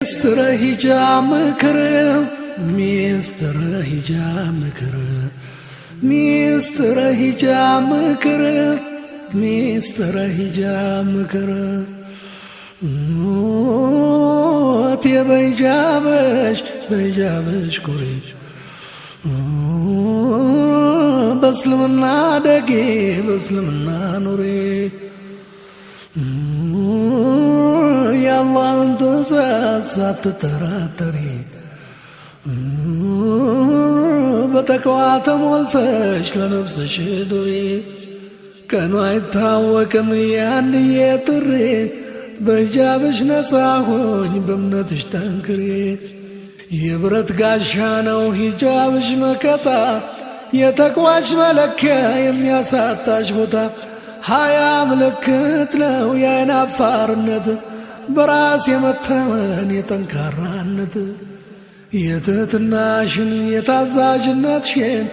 ሚስጥረ ሂጃብ ምክር ሚስጥረ ሂጃብ ምክር ሚስጥረ ሂጃብ ምክር ሚስጥረ ሂጃብ ምክር በሂጃብሽ ኩሪ በእስልምና ደጌ በእስልምና ኑሪ የአላህን ትእዛዝ ሳትጠራጠሪ በተቅዋ ተሞልተሽ ለነፍስሽ ዱሪ ቀኑ አይታወቅም ያንዬ ጥሪ በሂጃብሽ ነፃ ሆኝ በእምነትሽ ጠንክሪ የብረት ጋሻ ነው ሂጃብሽ መከታ የተቅዋሽ መለኪያ የሚያሳጣሽ ቦታ ሀያ ምልክት ነው የዓይን አፋርነት በራስ የመተመን የጠንካራነት የትህትናሽን የታዛዥነትሽን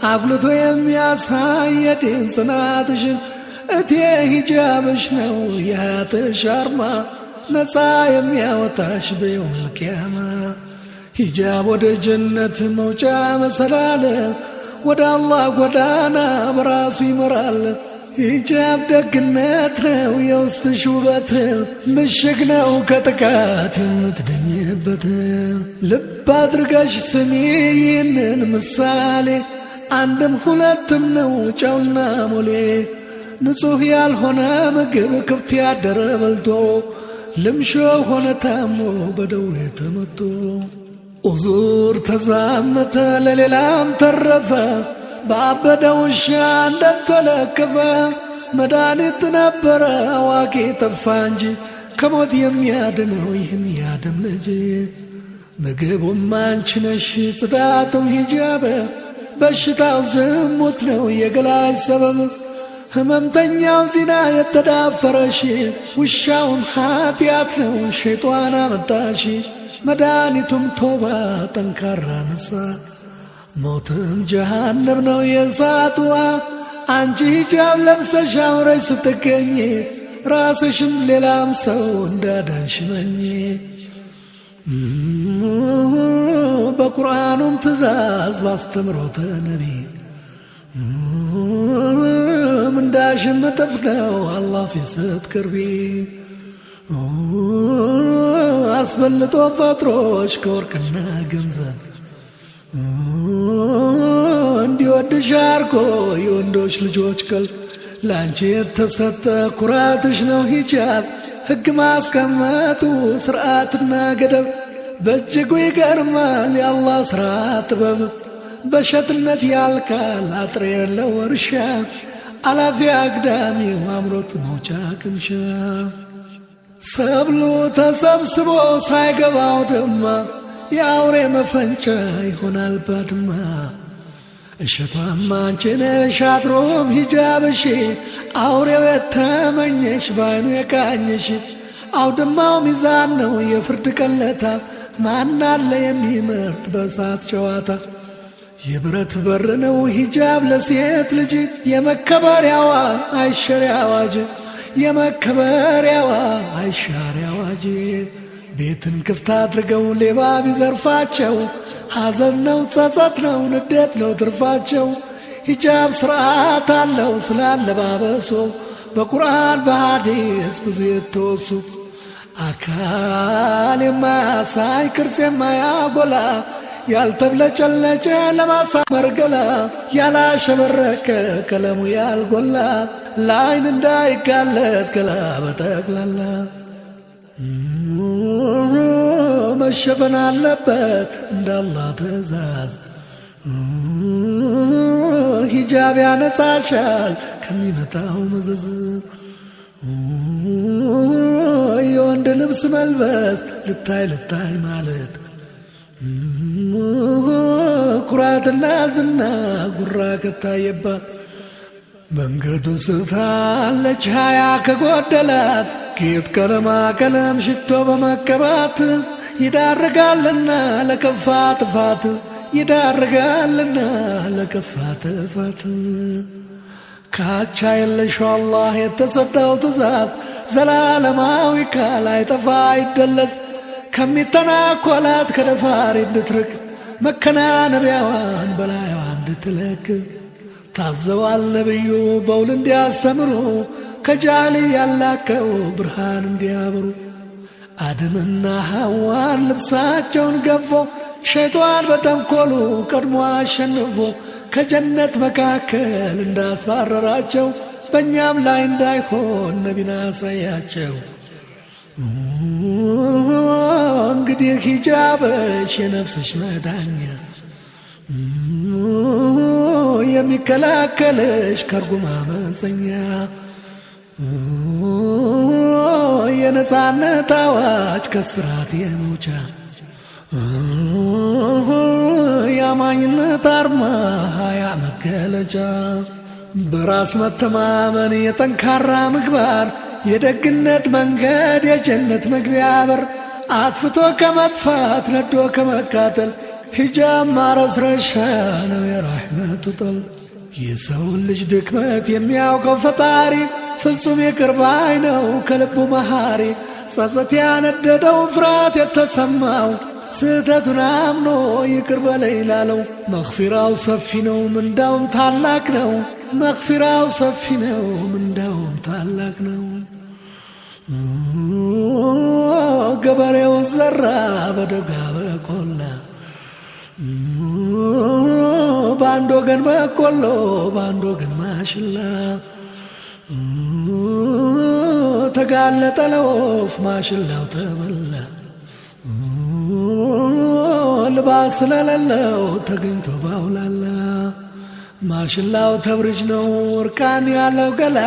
አጉልቶ የሚያሳይ የዲን ጽናትሽን እቴ ሂጃብሽ ነው የሀያትሽ አርማ ነፃ የሚያወጣሽ በየውመል ቂያማ ሂጃብ ወደ ጀነት መውጫ መሰላል ወደ አላህ ጎዳና በራሱ ይመራል ሂጃብ ደግነት ነው የውስጥሽ ውበት ምሽግ ነው ከጥቃት የምትድኝበት ልብ አድርገሽ ስሚ ይህንን ምሳሌ አንድም ሁለትም ነው ጨውና ሞሌ ንጹሕ ያልሆነ ምግብ ክፍት ያደረ በልቶ ልምሾ ሆነ ታሞ በደዌ ተመቶ ኡዙር ተዛመተ ለሌላም ተረፈ ባበደ ውሻ እንደተለከፈ መድኃኒት ነበረ አዋቂ ጠፋ እንጂ ከሞት የሚያድነው ይህን ያደም ልጅ ምግቡም አንቺ ነሽ ጽዳቱም ሂጃብ በሽታው ዝሙት ነው የገላጭ ሰበብ ህመምተኛው ዚና የተዳፈረሽ ውሻውም ኃጢአት ነው ሸይጧን አመጣሽ መድኃኒቱም ቶባ ጠንካራ ነሳ ሞትም ጀሃነም ነው የእሳትዋ አንቺ ሂጃብ ለብሰሽ አምረሽ ስትገኝ ራስሽም ሌላም ሰው እንዳዳንሽ መኝ በቁርአኑም ትእዛዝ ባስተምሮተ ነቢ ምንዳሽም እጥፍ ነው አላህ ፊት ስትቀርቢ አስበልጦ ፈጥሮሽ ከወርቅና ገንዘብ እንዲወድሽ አርጎ የወንዶች ልጆች ቀልብ ላንቺ የተሰጠ ኩራትሽ ነው ሂጃብ ሕግ ማስቀመጡ ስርዓትና ገደብ በእጅጉ ይገርማል የአላህ ሥራ ጥበብ በሸትነት ያልካል አጥር የለው እርሻ አላፊ አግዳሚው አምሮት መውጫ ቅምሻ ሰብሉ ተሰብስቦ ሳይገባው ደማ የአውሬ መፈንጫ ይሆናል ባድማ እሸቷም አንቺ ነሽ አድሮም ሂጃብሽ አውሬው የተመኘሽ ባይኑ የቃኘሽ አውድማው ሚዛን ነው የፍርድ ቀለታ ማናለ የሚመርጥ በእሳት ጨዋታ የብረት በር ነው ሂጃብ ለሴት ልጅ የመከበሪያዋ አይሸሪ አዋጅ የመከበሪያዋ አይሻሪ አዋጅ ቤትን ክፍት አድርገው ሌባ ቢዘርፋቸው ሐዘን ነው ጸጸት ነው ንዴት ነው ትርፋቸው ሂጃብ ስርዓት አለው ስላለባበሶ በቁርአን በሐዲስ ብዙ የተወሱ አካል የማያሳይ ቅርጽ የማያጎላ ያልተብለጨለጨ ለማሳመር ገላ ያላሸበረቀ ቀለሙ ያልጎላ ለዓይን እንዳይጋለጥ ገላ በጠቅላላ መሸፈን አለበት እንደ አላህ ትእዛዝ ሂጃብ ያነጻሻል ከሚመጣው መዘዝ የወንድ ልብስ መልበስ ልታይ ማለት ኩራትና ዝና ጉራ ከታየባት መንገዱ ስታለች ሀያ ከጎደላት ጌጥ ቀለማ ቀለም ሽቶ በመቀባት ይዳርጋልና ለከፋ ጥፋት ይዳርጋልና ለከፋ ጥፋት ካቻ የለሽው አላህ የተሰጠው ትእዛዝ ዘላለማዊ ካላይጠፋ አይደለስ ከሚተናኮላት ከደፋሪ እንድትርቅ መከናነቢያዋን በላይዋ እንድትለክ ታዘዋል ነብዩ በውል እንዲያስተምሩ ከጃህል ያላከው ብርሃን እንዲያበሩ አደምና ሐዋን ልብሳቸውን ገፎ ሸይጣን በተንኮሉ ቀድሞ አሸንፎ ከጀነት መካከል እንዳስባረራቸው በእኛም ላይ እንዳይሆን ነቢን አሳያቸው። እንግዲህ ሂጃብሽ የነፍስሽ መዳኛ የሚከላከልሽ ከርጉም አመፀኛ የነጻነት አዋጅ ከስራት የመውጫ የአማኝነት አርማ ሀያ መገለጫ በራስ መተማመን የጠንካራ ምግባር የደግነት መንገድ የጀነት መግቢያ በር አጥፍቶ ከመጥፋት ነዶ ከመቃጠል ሂጃብ ማረስረሻ ነው የራህመቱ ጠል የሰውን ልጅ ድክመት የሚያውቀው ፈጣሪ ፍጹም ይቅር ባይ ነው ከልቡ መሃሪ ጸጸት ያነደደው ፍርሃት የተሰማው ስህተቱን አምኖ ይቅር በለኝ ላለው መግፊራው ሰፊ ነው ምንዳውም ታላቅ ነው መግፊራው ሰፊ ነው ምንዳውም ታላቅ ነው። ገበሬው ዘራ በደጋ በቆላ በአንድ ወገን በቆሎ በአንድ ወገን ማሽላ ተጋለጠ ለወፍ ማሽላው ተበላ ልባስ ስለሌለው ተገኝቶ ባውላላ ማሽላው ተብርጅ ነው እርቃን ያለው ገላ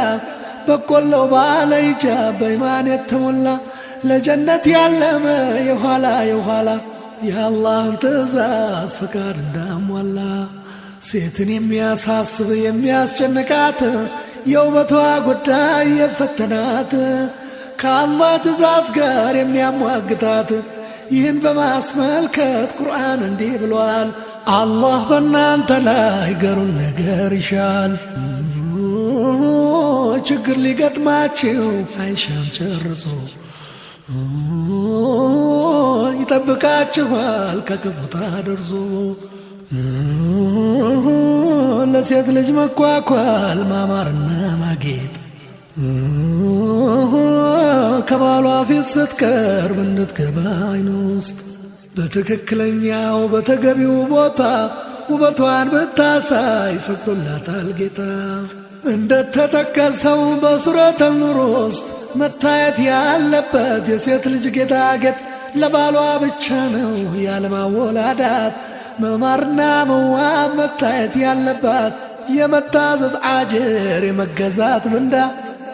በቆሎው ባለ ሂጃብ በኢማን የተሞላ ለጀነት ያለመ የኋላ የኋላ የአላህን ትእዛዝ ፍቃድ እንዳሟላ ሴትን የሚያሳስብ የሚያስጨንቃት የውበቷ ጉዳይ የፈተናት ከአላህ ትእዛዝ ጋር የሚያሟግታት ይህን በማስመልከት ቁርአን እንዲህ ብሏል። አላህ በእናንተ ላይ ገሩን ነገር ይሻል ችግር ሊገጥማችሁ አይሻም ጨርሶ ይጠብቃችኋል ከክፉ ታደርሶ ለሴት ልጅ መኳኳል ማማርና ማጌጥ ከባሏ ፊት ስትቀርብ እንድትገባ አይን ውስጥ በትክክለኛው በተገቢው ቦታ ውበቷን ብታሳይ ፈቅዶላታል ጌታ። እንደተጠቀሰው በሱረቱል ኑር ውስጥ መታየት ያለበት የሴት ልጅ ጌጣጌጥ ለባሏ ብቻ ነው ያለማወላዳት መማርና መዋብ መታየት ያለባት የመታዘዝ አጅር የመገዛት ምንዳ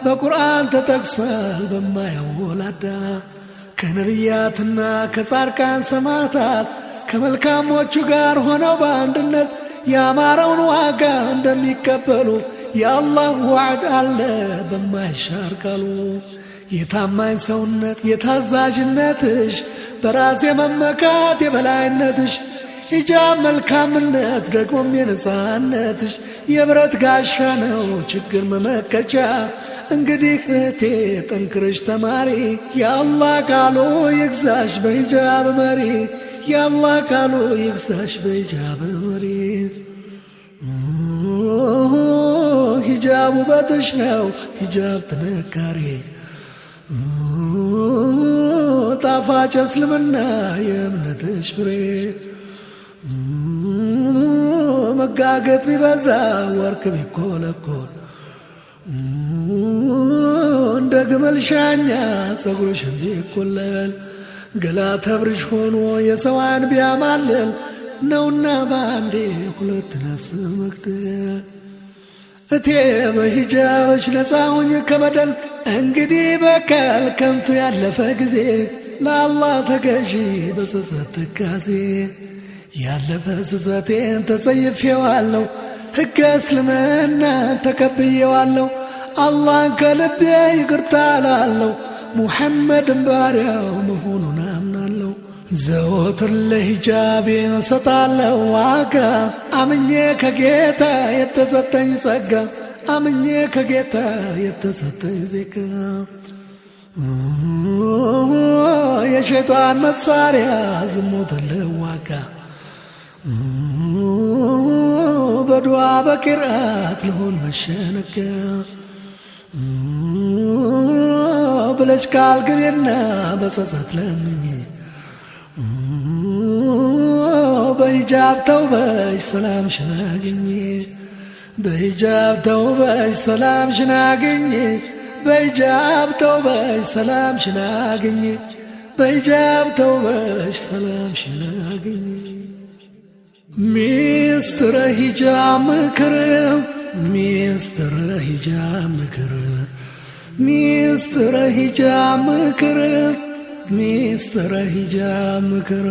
በቁርአን ተጠቅሷል በማያወላዳ ከነቢያትና ከጻድቃን ሰማዕታት ከመልካሞቹ ጋር ሆነው በአንድነት ያማረውን ዋጋ እንደሚቀበሉ የአላህ ዋዕድ አለ በማይሻር ቃሉ። የታማኝ ሰውነት የታዛዥነትሽ በራስ የመመካት የበላይነትሽ ሂጃብ መልካምነት ደግሞም የነጻነትሽ የብረት ጋሻ ነው ችግር መመከቻ። እንግዲህ እህቴ ጠንክረሽ ተማሪ የአላህ ቃሉ ይግዛሽ በሂጃብ መሪ የአላህ ቃሉ ይግዛሽ በሂጃብ መሪ። ሂጃብ ውበትሽ ነው ሂጃብ ጥንካሬ ጣፋጭ እስልምና የእምነትሽ ፍሬ መጋገጥ ቢበዛ ወርቅ ቢኮለኮል እንደ ግመል ሻኛ ጸጉርሽ ቢቆለል ገላ ተብርሽ ሆኖ የሰው ዓይን ቢያማልል ነውና ባንዴ ሁለት ነፍስ መግደል። እቴ በሂጃብሽ ነፃ ሁኝ ከበደል እንግዲህ በቀል ከንቱ ያለፈ ጊዜ ለአላህ ተገዢ በጸጸት ትካዜ ያለፈ ስህተቴን ተጸይፌዋለሁ ሕገ እስልምናን ተቀብዬዋለሁ አላህን ከልቤ ይቅርታ እላለሁ ሙሐመድን ባሪያው መሆኑን አምናለሁ ዘወትር ለሂጃቤ እሰጣለሁ ዋጋ አምኜ ከጌታ የተሰጠኝ ጸጋ አምኜ ከጌታ የተሰጠኝ ዜጋ የሸይጣን መሳሪያ ዝሙትን ልዋጋ በዱዓ በቂርአት ልሆን መሸነጋ ብለሽ ቃል ግቤና በጸጸት ለምኝ በሂጃብ ተውበሽ ሰላምሽን አግኝ በሂጃብ ተውበሽ ሰላምሽን አግኝ በሂጃብ ተውበሽ ሰላምሽን አግኝ በሂጃብ ተውበሽ ሰላምሽን አግኝ ሚስጥረ ሂጃብ ምክር ሚስጥረ ሂጃብ ምክር ሚስጥረ ሂጃብ ምክር ሚስጥረ ሂጃብ ምክር